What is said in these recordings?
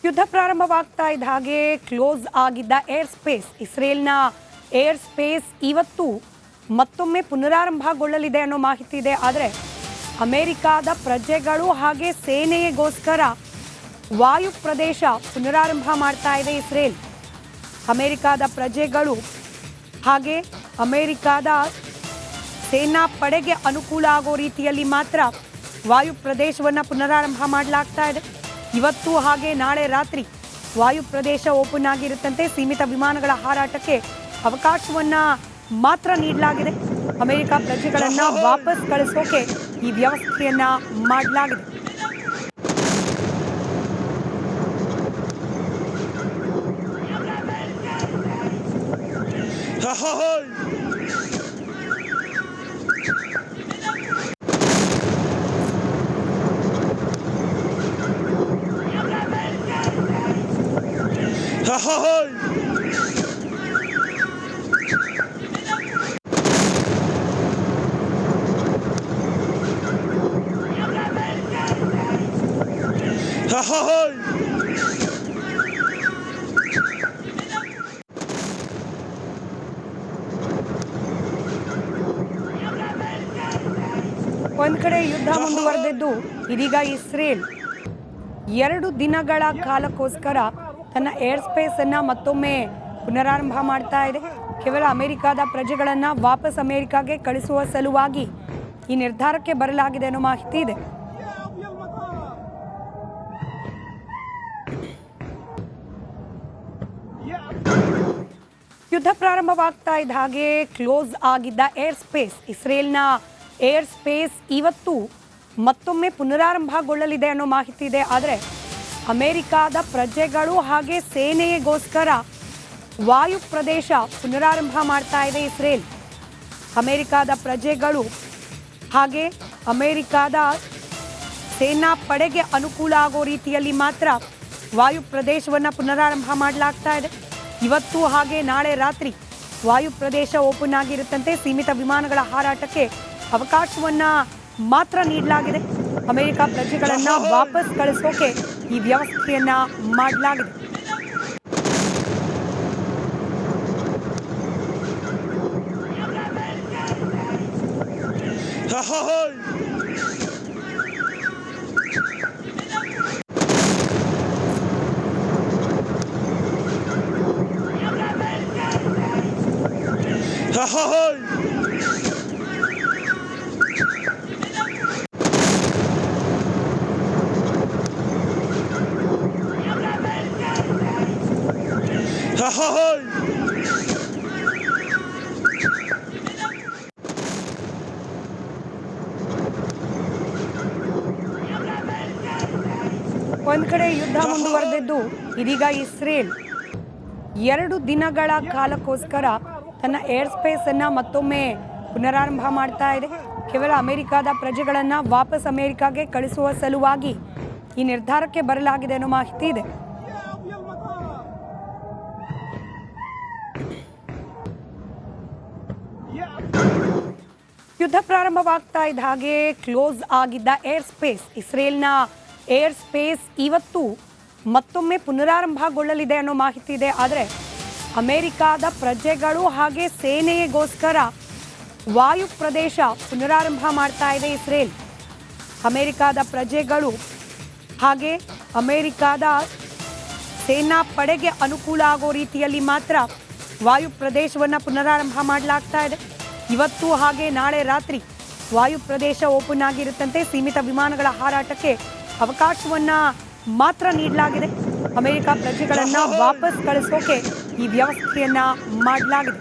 ಯುದ್ಧ ಪ್ರಾರಂಭವಾಗ್ತಾ ಇದ್ದ ಹಾಗೆ ಕ್ಲೋಸ್ ಆಗಿದ್ದ ಏರ್ ಸ್ಪೇಸ್ ಇಸ್ರೇಲ್ನ ಏರ್ ಸ್ಪೇಸ್ ಇವತ್ತು ಮತ್ತೊಮ್ಮೆ ಪುನರಾರಂಭಗೊಳ್ಳಲಿದೆ ಅನ್ನೋ ಮಾಹಿತಿ ಇದೆ. ಆದರೆ ಅಮೆರಿಕಾದ ಪ್ರಜೆಗಳು ಹಾಗೆ ಸೇನೆಗೋಸ್ಕರ ವಾಯು ಪ್ರದೇಶ ಪುನರಾರಂಭ ಮಾಡ್ತಾ ಇದೆ ಇಸ್ರೇಲ್. ಅಮೆರಿಕಾದ ಪ್ರಜೆಗಳು ಹಾಗೆ ಅಮೆರಿಕಾದ ಸೇನಾ ಪಡೆಗೆ ಅನುಕೂಲ ಆಗೋ ರೀತಿಯಲ್ಲಿ ಮಾತ್ರ ವಾಯು ಪ್ರದೇಶವನ್ನು ಪುನರಾರಂಭ ಮಾಡಲಾಗ್ತಾ ಇದೆ. ಇವತ್ತು ಹಾಗೆ ನಾಳೆ ರಾತ್ರಿ ವಾಯು ಪ್ರದೇಶ ಓಪನ್ ಆಗಿರುತ್ತಂತೆ. ಸೀಮಿತ ವಿಮಾನಗಳ ಹಾರಾಟಕ್ಕೆ ಅವಕಾಶವನ್ನ ಮಾತ್ರ ನೀಡಲಾಗಿದೆ. ಅಮೆರಿಕ ಪ್ರಜೆಗಳನ್ನ ವಾಪಸ್ ಕಳಿಸೋಕೆ ಈ ವ್ಯವಸ್ಥೆಯನ್ನ ಮಾಡಲಾಗಿದೆ. ಒಂದ್ ಕಡೆ ಯುದ್ಧ ಮುಂದುವರೆದಿದ್ದು ಇದೀಗ ಇಸ್ರೇಲ್ 2 ದಿನಗಳ ಕಾಲಕ್ಕೋಸ್ಕರ ತನ್ನ ಏರ್ ಸ್ಪೇಸ್ ಅನ್ನ ಮತ್ತೊಮ್ಮೆ ಪುನರಾರಂಭ ಮಾಡ್ತಾ ಇದೆ. ಕೇವಲ ಅಮೆರಿಕದ ಪ್ರಜೆಗಳನ್ನ ವಾಪಸ್ ಅಮೆರಿಕಾಗೆ ಕಳಿಸುವ ಸಲುವಾಗಿ ಈ ನಿರ್ಧಾರಕ್ಕೆ ಬರಲಾಗಿದೆ ಅನ್ನೋ ಮಾಹಿತಿ ಇದೆ. ಯುದ್ಧ ಪ್ರಾರಂಭವಾಗ್ತಾ ಇದ್ದ ಹಾಗೆ ಕ್ಲೋಸ್ ಆಗಿದ್ದ ಏರ್ ಸ್ಪೇಸ್ ಇಸ್ರೇಲ್ನ ಏರ್ ಸ್ಪೇಸ್ ಇವತ್ತು ಮತ್ತೊಮ್ಮೆ ಪುನರಾರಂಭಗೊಳ್ಳಲಿದೆ ಅನ್ನೋ ಮಾಹಿತಿ ಇದೆ. ಆದರೆ ಅಮೆರಿಕಾದ ಪ್ರಜೆಗಳು ಹಾಗೆ ಸೇನೆಗೋಸ್ಕರ ವಾಯು ಪ್ರದೇಶ ಪುನರಾರಂಭ ಮಾಡ್ತಾ ಇದೆ ಇಸ್ರೇಲ್. ಅಮೆರಿಕಾದ ಪ್ರಜೆಗಳು ಹಾಗೆ ಅಮೆರಿಕಾದ ಸೇನಾ ಪಡೆಗೆ ಅನುಕೂಲ ಆಗೋ ರೀತಿಯಲ್ಲಿ ಮಾತ್ರ ವಾಯು ಪ್ರದೇಶವನ್ನು ಪುನರಾರಂಭ ಮಾಡಲಾಗ್ತಾ ಇದೆ. ಇವತ್ತು ಹಾಗೆ ನಾಳೆ ರಾತ್ರಿ ವಾಯು ಪ್ರದೇಶ ಓಪನ್ ಆಗಿರುತ್ತಂತೆ. ಸೀಮಿತ ವಿಮಾನಗಳ ಹಾರಾಟಕ್ಕೆ ಅವಕಾಶವನ್ನ ಮಾತ್ರ ನೀಡಲಾಗಿದೆ. ಅಮೆರಿಕ ಪ್ರಜೆಗಳನ್ನ ವಾಪಸ್ ಕಳಿಸೋಕೆ ಈ ವ್ಯವಸ್ಥೆಯನ್ನ ಮಾಡಲಾಗಿದೆ. ಒಂದ್ ಕಡೆ ಯುದ್ಧ ಮುಂದುವರೆದಿದ್ದು ಇದೀಗ ಇಸ್ರೇಲ್ 2 ದಿನಗಳ ಕಾಲಕ್ಕೋಸ್ಕರ ತನ್ನ ಏರ್ ಸ್ಪೇಸ್ ಅನ್ನ ಮತ್ತೊಮ್ಮೆ ಪುನರಾರಂಭ ಮಾಡ್ತಾ ಇದೆ. ಕೇವಲ ಅಮೆರಿಕದ ಪ್ರಜೆಗಳನ್ನ ವಾಪಸ್ ಅಮೆರಿಕಾಗೆ ಕಳಿಸುವ ಸಲುವಾಗಿ ಈ ನಿರ್ಧಾರಕ್ಕೆ ಬರಲಾಗಿದೆ ಅನ್ನೋ ಮಾಹಿತಿ ಇದೆ. ಯುದ್ಧ ಪ್ರಾರಂಭವಾಗ್ತಾ ಇದ್ದ ಹಾಗೆ ಕ್ಲೋಸ್ ಆಗಿದ್ದ ಏರ್ ಸ್ಪೇಸ್ ಇಸ್ರೇಲ್ನ ಏರ್ ಸ್ಪೇಸ್ ಇವತ್ತು ಮತ್ತೊಮ್ಮೆ ಪುನರಾರಂಭಗೊಳ್ಳಲಿದೆ ಅನ್ನೋ ಮಾಹಿತಿ ಇದೆ. ಆದರೆ ಅಮೆರಿಕಾದ ಪ್ರಜೆಗಳು ಹಾಗೆ ಸೇನೆಗೋಸ್ಕರ ವಾಯು ಪ್ರದೇಶ ಪುನರಾರಂಭ ಮಾಡ್ತಾ ಇದೆ ಇಸ್ರೇಲ್. ಅಮೆರಿಕಾದ ಪ್ರಜೆಗಳು ಹಾಗೆ ಅಮೆರಿಕಾದ ಸೇನಾ ಪಡೆಗೆ ಅನುಕೂಲ ಆಗೋ ರೀತಿಯಲ್ಲಿ ಮಾತ್ರ ವಾಯು ಪ್ರದೇಶವನ್ನು ಪುನರಾರಂಭ ಮಾಡಲಾಗ್ತಾ ಇದೆ. ಇವತ್ತು ಹಾಗೆ ನಾಳೆ ರಾತ್ರಿ ವಾಯು ಪ್ರದೇಶ ಓಪನ್ ಆಗಿರುತ್ತಂತೆ. ಸೀಮಿತ ವಿಮಾನಗಳ ಹಾರಾಟಕ್ಕೆ ಅವಕಾಶವನ್ನ ಮಾತ್ರ ನೀಡಲಾಗಿದೆ. ಅಮೆರಿಕ ಪ್ರಜೆಗಳನ್ನ ವಾಪಸ್ ಕಳಿಸೋಕೆ ಈ ವ್ಯವಸ್ಥೆಯನ್ನ ಮಾಡಲಾಗಿದೆ.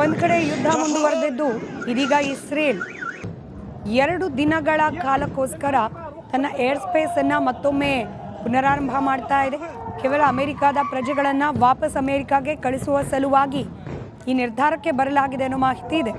ಒಂದ್ ಕಡೆ ಯುದ್ಧ ಮುಂದುವರೆದಿದ್ದು ಇದೀಗ ಇಸ್ರೇಲ್ 2 ದಿನಗಳ ಕಾಲಕ್ಕೋಸ್ಕರ ತನ್ನ ಏರ್ ಸ್ಪೇಸ್ ಅನ್ನ ಮತ್ತೊಮ್ಮೆ ಪುನರಾರಂಭ ಮಾಡ್ತಾ ಇದೆ. ಕೇವಲ ಅಮೆರಿಕದ ಪ್ರಜೆಗಳನ್ನ ವಾಪಸ್ ಅಮೆರಿಕಾಗೆ ಕಳಿಸುವ ಸಲುವಾಗಿ ಈ ನಿರ್ಧಾರಕ್ಕೆ ಬರಲಾಗಿದೆ ಅನ್ನೋ ಮಾಹಿತಿ ಇದೆ.